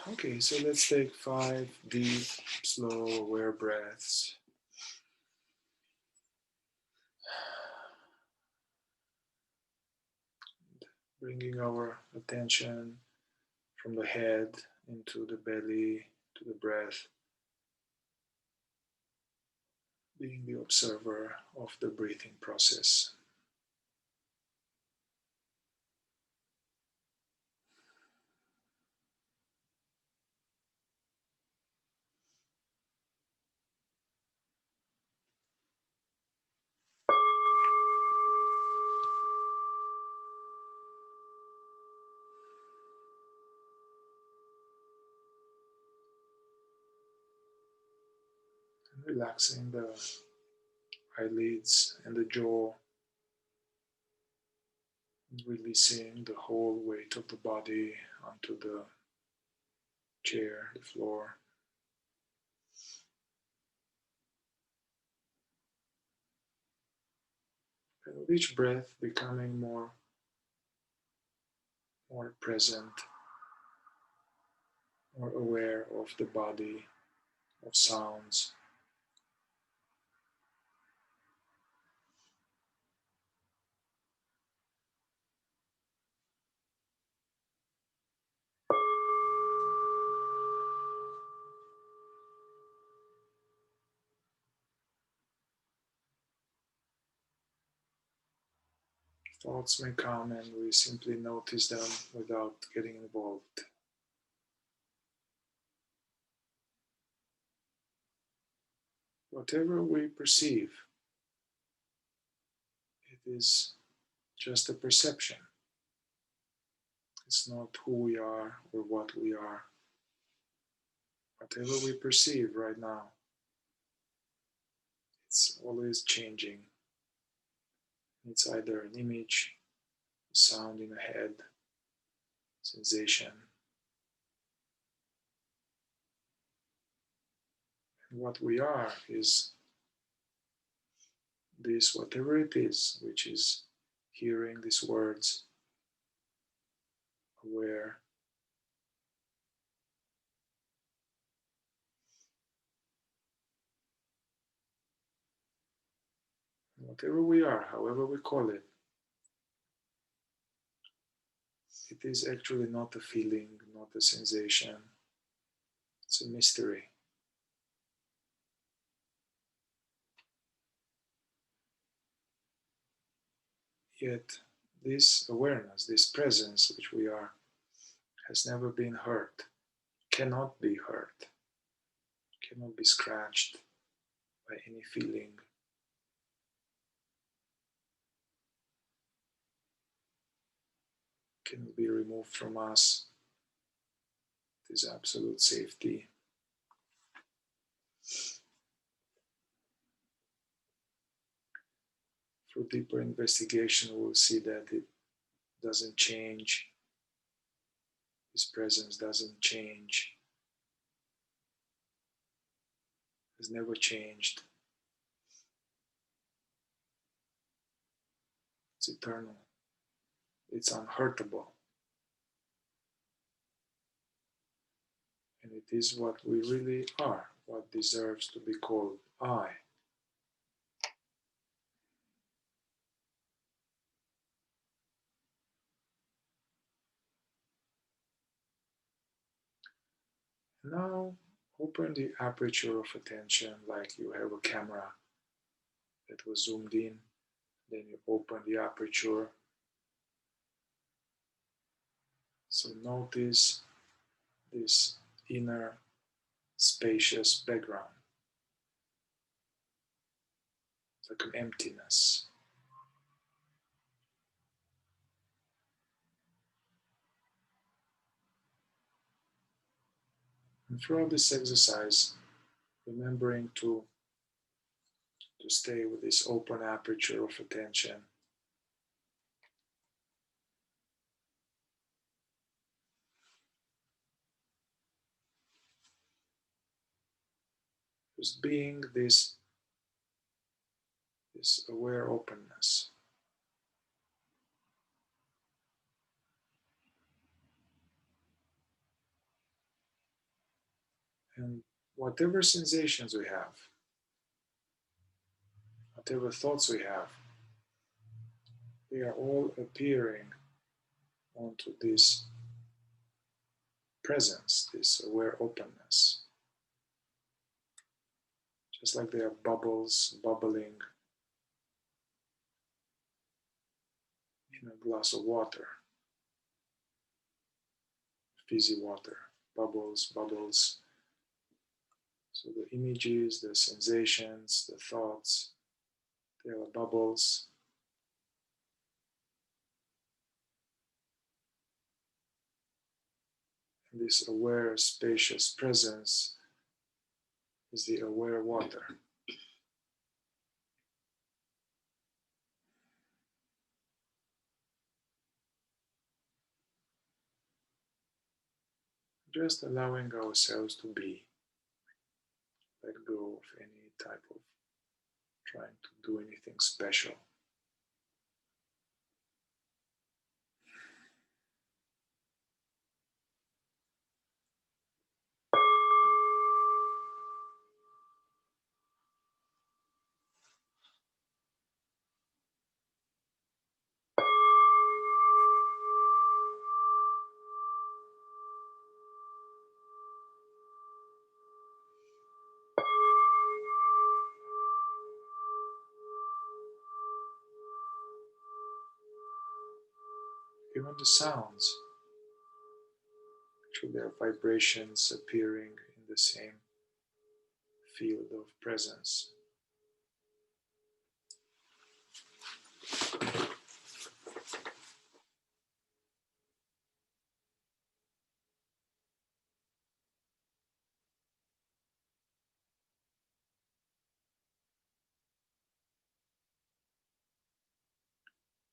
Okay, so let's take 5 deep, slow, aware breaths. Bringing our attention from the head into the belly, to the breath, being the observer of the breathing process. And relaxing the eyelids and the jaw, releasing the whole weight of the body onto the chair, the floor. And with each breath becoming more present, more aware of the body, of sounds. Thoughts may come and we simply notice them without getting involved. Whatever we perceive, it is just a perception. It's not who we are or what we are. Whatever we perceive right now, it's always changing. It's either an image, a sound in a head, sensation. And what we are is this, whatever it is, which is hearing these words, aware, whatever we are, however we call it, it is actually not a feeling, not a sensation. It's a mystery. Yet this awareness, this presence which we are, has never been hurt, cannot be hurt, cannot be scratched by any feeling. Cannot be removed from us. It is absolute safety. For deeper investigation, we'll see that it doesn't change. His presence doesn't change. Has never changed. It's eternal. It's unhurtable. And it is what we really are, what deserves to be called I. Now open the aperture of attention like you have a camera that was zoomed in. Then you open the aperture. So notice this inner spacious background. It's like an emptiness. And throughout this exercise, remembering to stay with this open aperture of attention. Just being this aware openness. And whatever sensations we have, whatever thoughts we have, they are all appearing onto this presence, this aware openness. Just like there are bubbles bubbling in a glass of water, fizzy water, bubbles, bubbles. So the images, the sensations, the thoughts, they are bubbles. And this aware, spacious presence is the aware water. Just allowing ourselves to be, let go of any type of trying to do anything special. Even the sounds, actually, there are vibrations appearing in the same field of presence.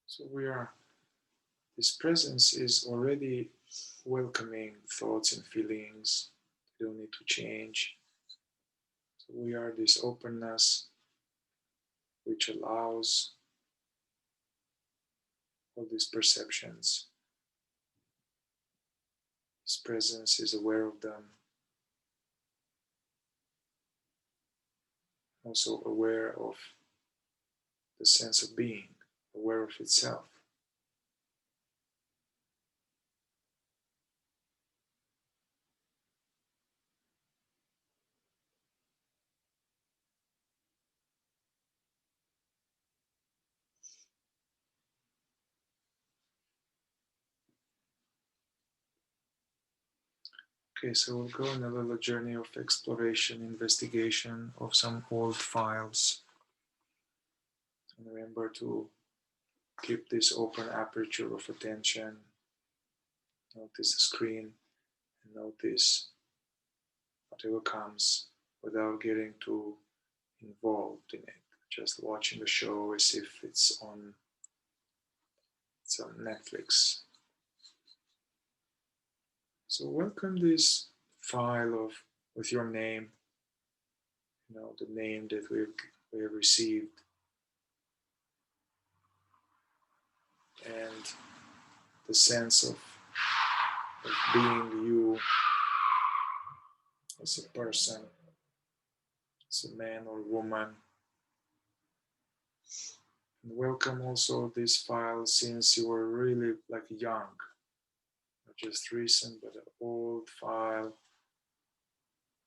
So this presence is already welcoming thoughts and feelings. They don't need to change. So we are this openness which allows all these perceptions. This presence is aware of them, also aware of the sense of being, aware of itself. Okay, so we'll go on a little journey of exploration, investigation of some old files. And remember to keep this open aperture of attention. Notice the screen and notice whatever comes without getting too involved in it. Just watching the show as if it's on Netflix. So welcome this file with your name, the name that we have received, and the sense of being you as a person, as a man or woman. And welcome also this file since you were really like young, not just recent, but an old file,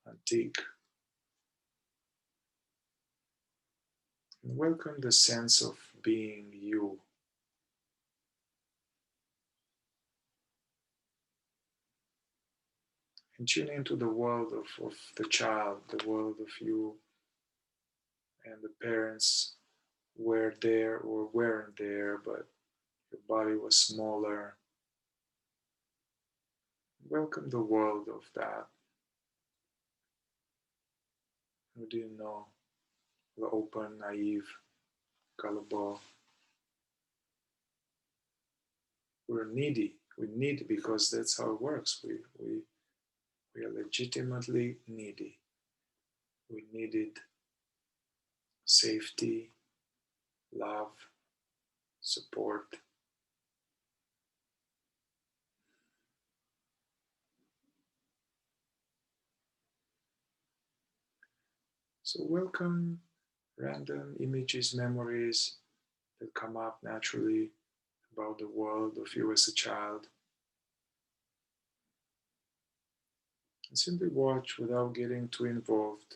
antique. And welcome the sense of being you. And tune into the world of the child, the world of you and the parents were there or weren't there, but your body was smaller. Welcome the world of that. Who didn't know, the open, naive, gullible. We're needy. We need because that's how it works. We are legitimately needy. We needed safety, love, support. So welcome random images, memories that come up naturally about the world of you as a child. And simply watch without getting too involved.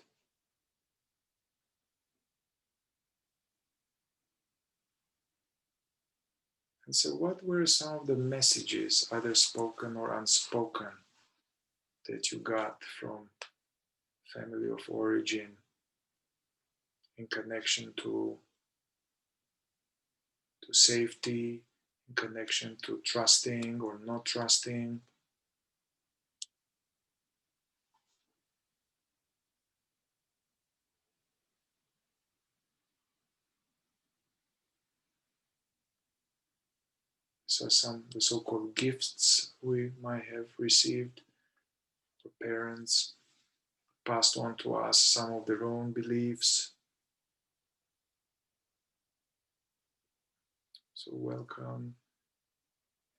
And so, what were some of the messages, either spoken or unspoken, that you got from family of origin in connection to safety, in connection to trusting or not trusting? So some the so-called gifts we might have received, or parents passed on to us some of their own beliefs. So welcome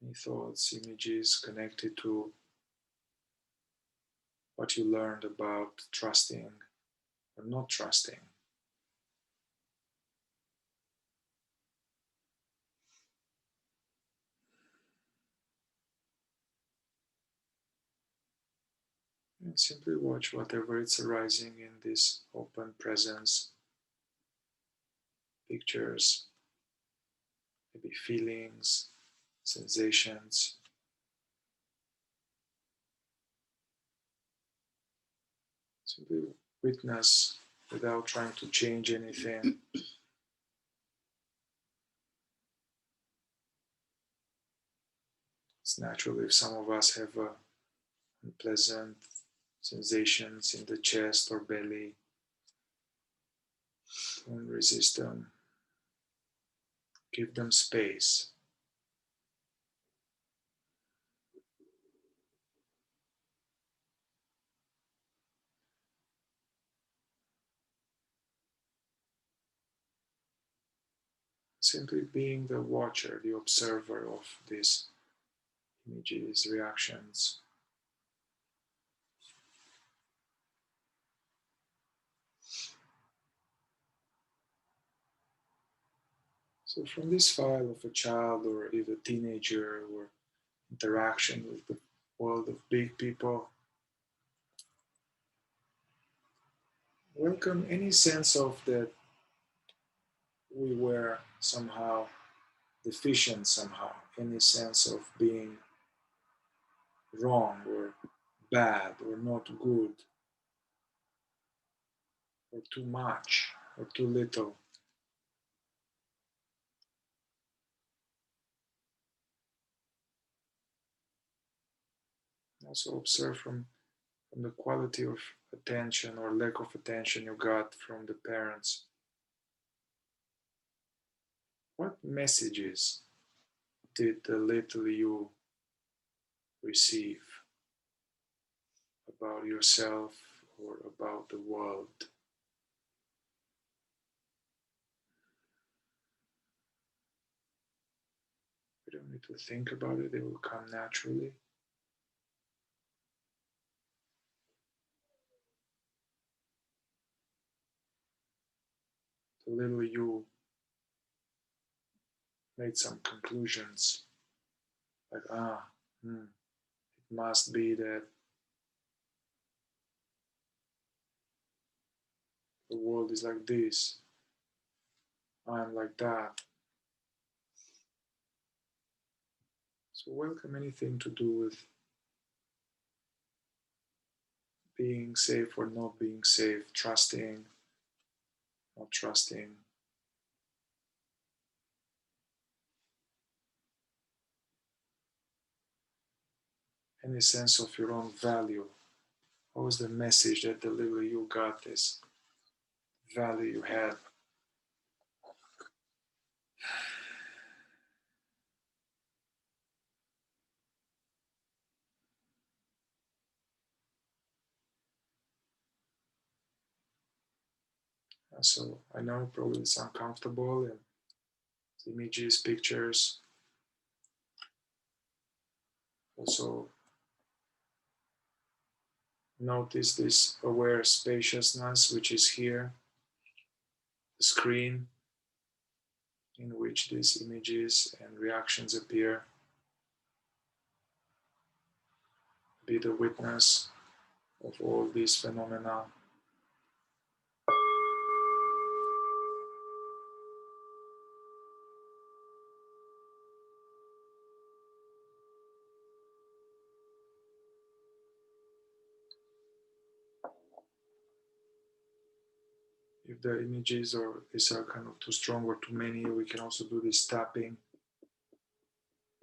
any thoughts, images connected to what you learned about trusting or not trusting. And simply watch whatever it's arising in this open presence, pictures, maybe feelings, sensations. Simply witness without trying to change anything. It's natural if some of us have unpleasant sensations in the chest or belly. Don't resist them. Give them space. Simply being the watcher, the observer of these images, reactions. So from this file of a child or even a teenager or interaction with the world of big people, welcome any sense of that we were somehow deficient somehow, any sense of being wrong or bad or not good or too much or too little. Also observe from the quality of attention or lack of attention you got from the parents. What messages did the little you receive about yourself or about the world? We don't need to think about it, they will come naturally. The little you made some conclusions like, it must be that the world is like this, I'm like that. So welcome anything to do with being safe or not being safe, trusting, not trusting. Any sense of your own value. What was the message that the little you got, this value you had? So I know probably it's uncomfortable and images, pictures, also Notice this aware spaciousness which is here, the screen in which these images and reactions appear. Be the witness of all these phenomena. If the images or these are kind of too strong or too many, we can also do this tapping.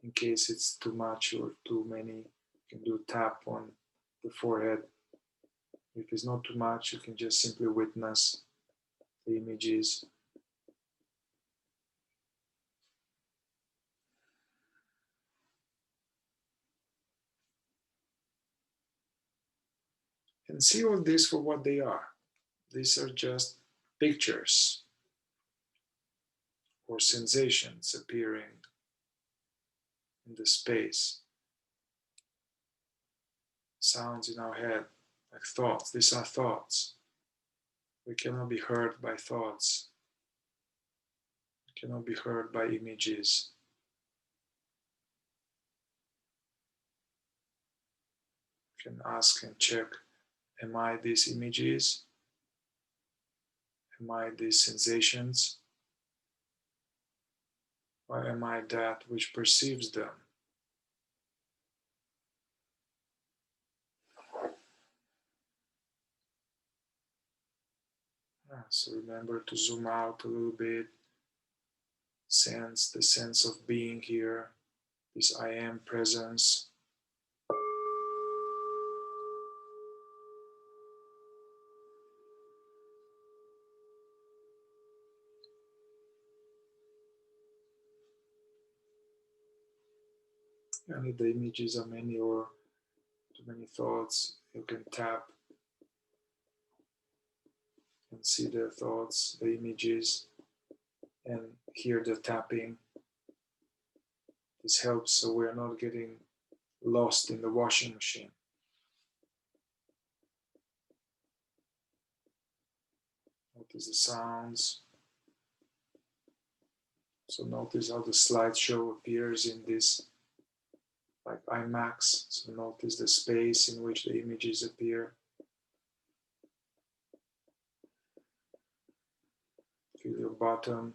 In case it's too much or too many, you can do tap on the forehead. If it's not too much, you can just simply witness the images. And see all this for what they are. These are just pictures or sensations appearing in the space. Sounds in our head, like thoughts. These are thoughts. We cannot be hurt by thoughts. We cannot be hurt by images. You can ask and check, am I these images? Am I these sensations? Or am I that which perceives them? So remember to zoom out a little bit, sense the sense of being here, this I am presence. And if the images are many or too many thoughts, you can tap and see the thoughts, the images, and hear the tapping. This helps so we're not getting lost in the washing machine. Notice the sounds. So notice how the slideshow appears in this, like IMAX. So notice the space in which the images appear. Feel your bottom,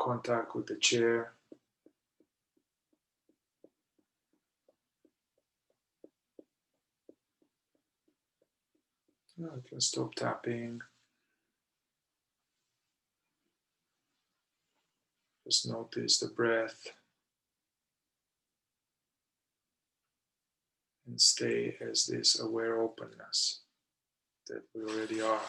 contact with the chair. Now you can stop tapping. Just notice the breath and stay as this aware openness that we already are.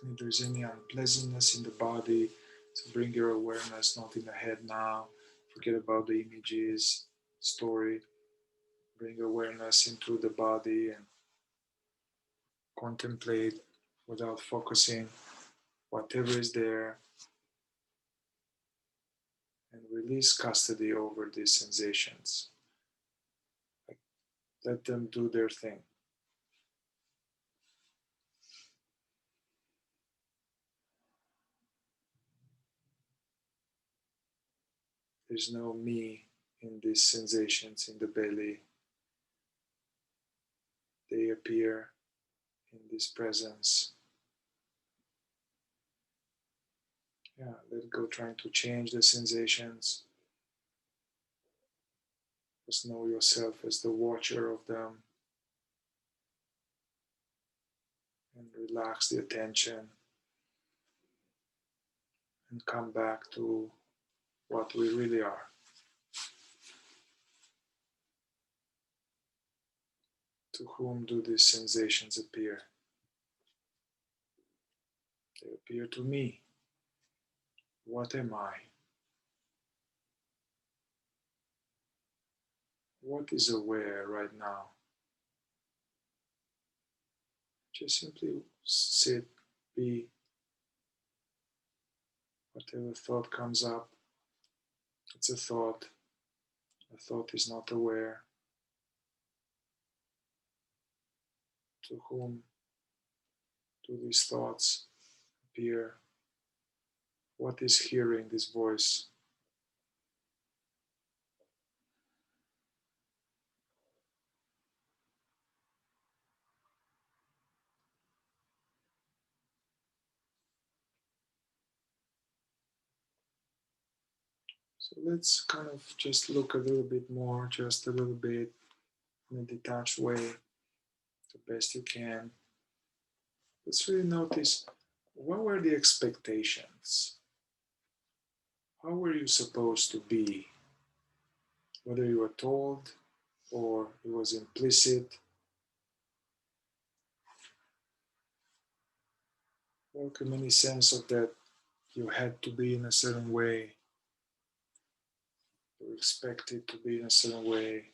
If there's any unpleasantness in the body, so bring your awareness not in the head now. Forget about the images, story. Bring awareness into the body and contemplate without focusing whatever is there, and release custody over these sensations. Let them do their thing. There's no me in these sensations in the belly. They appear in this presence. Yeah, let go trying to change the sensations. Just know yourself as the watcher of them. And relax the attention. And come back to what we really are. To whom do these sensations appear? They appear to me. What am I? What is aware right now? Just simply sit be whatever thought comes up. It's a thought. The thought is not aware. To whom do these thoughts appear? What is hearing this voice? So let's kind of just look a little bit more, just a little bit in a detached way, the best you can. Let's really notice, what were the expectations? How were you supposed to be? Whether you were told or it was implicit. Welcome any sense of that you had to be in a certain way, you were expected to be in a certain way.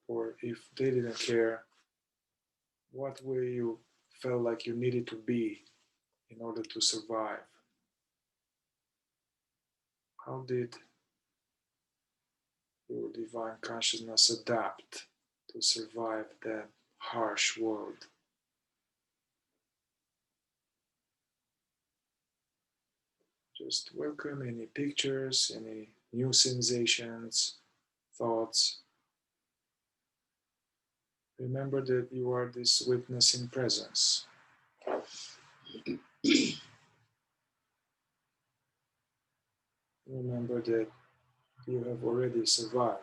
Or if they didn't care, what way you felt like you needed to be in order to survive? How did your divine consciousness adapt to survive that harsh world? Just welcome any pictures, any new sensations, thoughts. Remember that you are this witnessing presence. Remember that you have already survived.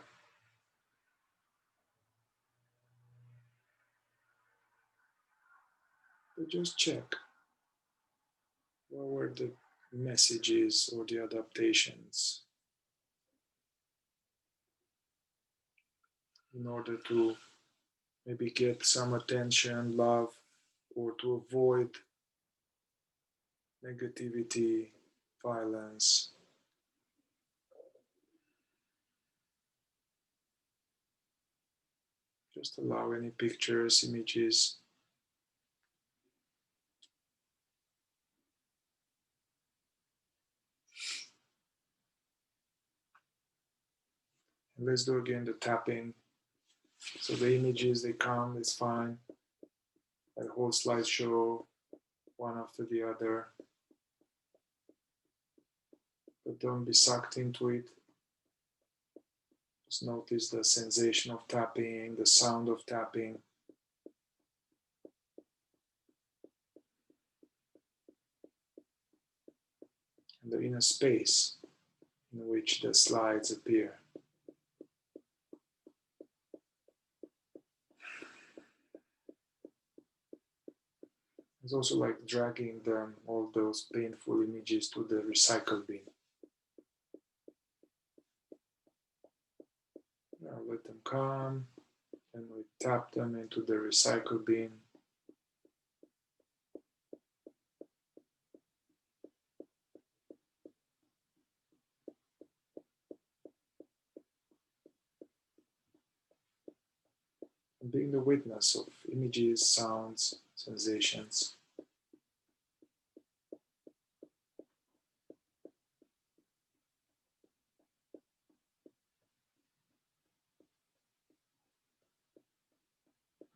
But just check, what were the messages or the adaptations in order to maybe get some attention, love, or to avoid negativity, violence. Just allow any pictures, images. And let's do again the tapping. So the images, they come, it's fine. That whole slideshow, one after the other. But don't be sucked into it. Just notice the sensation of tapping, the sound of tapping. And the inner space in which the slides appear. It's also like dragging them, all those painful images, to the recycle bin. Now let them come, and we tap them into the recycle bin. And being the witness of images, sounds, sensations.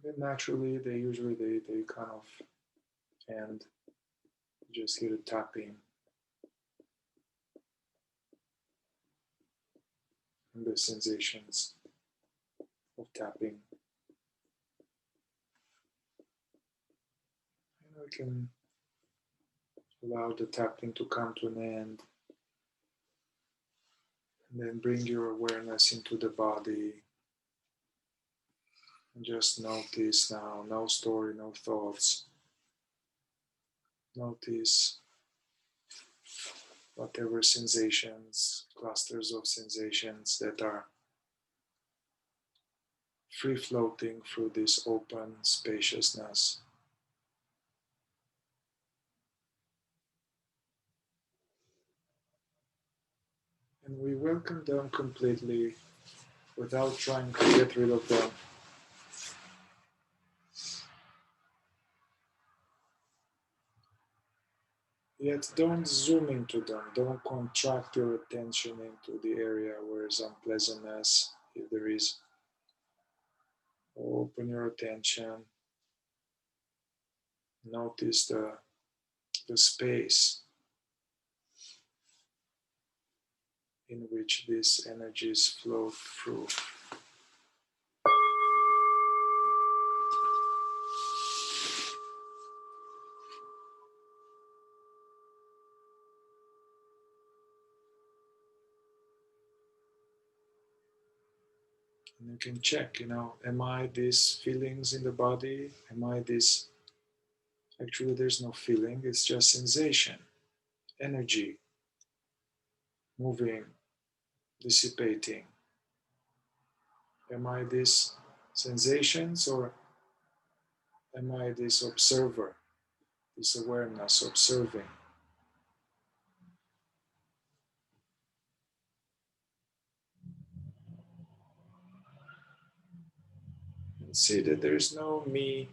Then naturally, they kind of end. You just hear the tapping and the sensations of tapping. And we can allow the tapping to come to an end. And then bring your awareness into the body. And just notice now, no story, no thoughts. Notice whatever sensations, clusters of sensations that are free floating through this open spaciousness. And we welcome them completely without trying to get rid of them. Yet don't zoom into them, don't contract your attention into the area where is unpleasantness, if there is. Open your attention, notice the space in which these energies flow through. And you can check, am I these feelings in the body? Am I this? Actually, there's no feeling, it's just sensation, energy, moving, dissipating. Am I these sensations, or am I this observer, this awareness observing? And see that there's no me,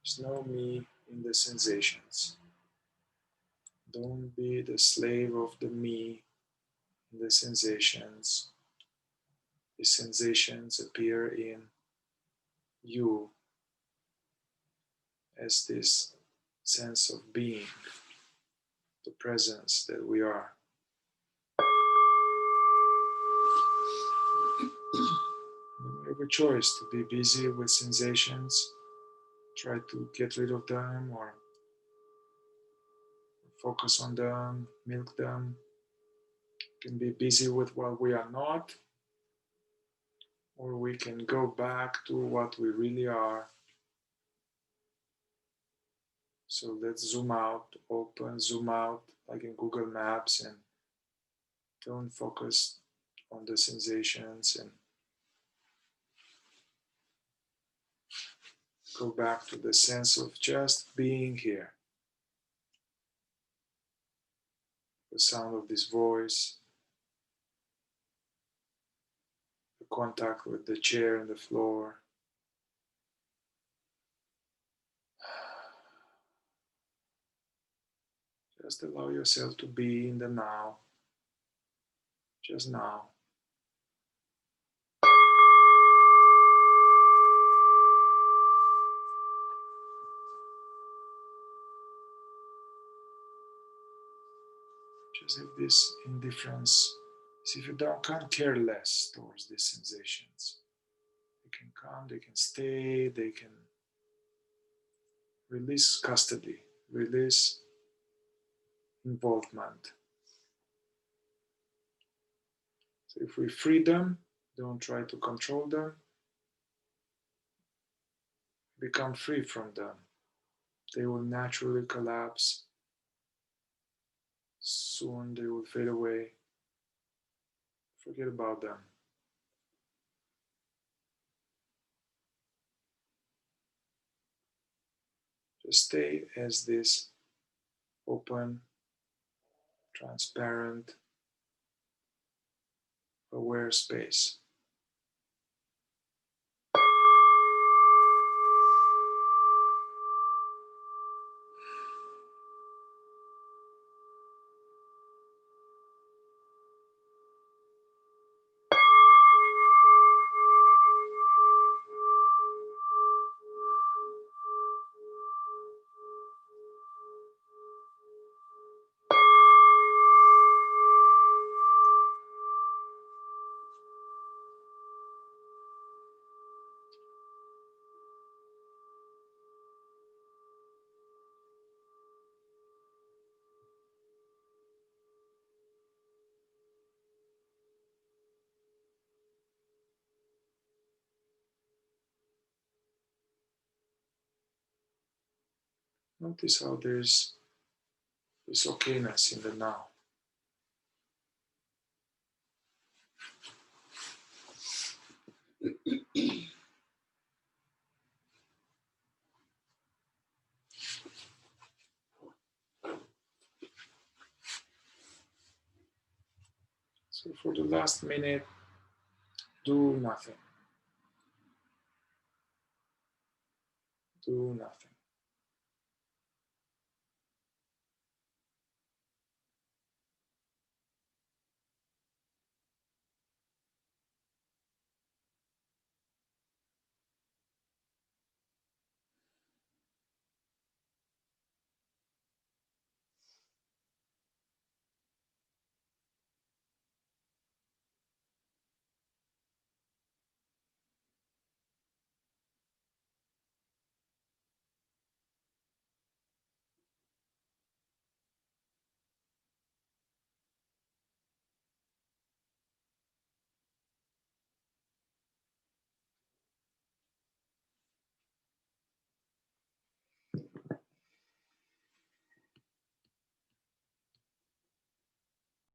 there's no me in the sensations. Don't be the slave of the me in the sensations. The sensations appear in you as this sense of being, the presence that we are. We have a choice to be busy with sensations, try to get rid of them, or focus on them, milk them. We can be busy with what we are not, or we can go back to what we really are. So let's zoom out, open, zoom out, like in Google Maps, and don't focus on the sensations and go back to the sense of just being here. The sound of this voice, the contact with the chair and the floor. Just allow yourself to be in the now, just now. Just have this indifference. See if you can't care less towards these sensations. They can come, they can stay, they can release custody, release involvement. So if we free them, don't try to control them, become free from them. They will naturally collapse. Soon they will fade away. Forget about them. Just stay as this open, transparent, aware space. Notice how there's this okayness in the now. So for the last minute, Do nothing. Do nothing.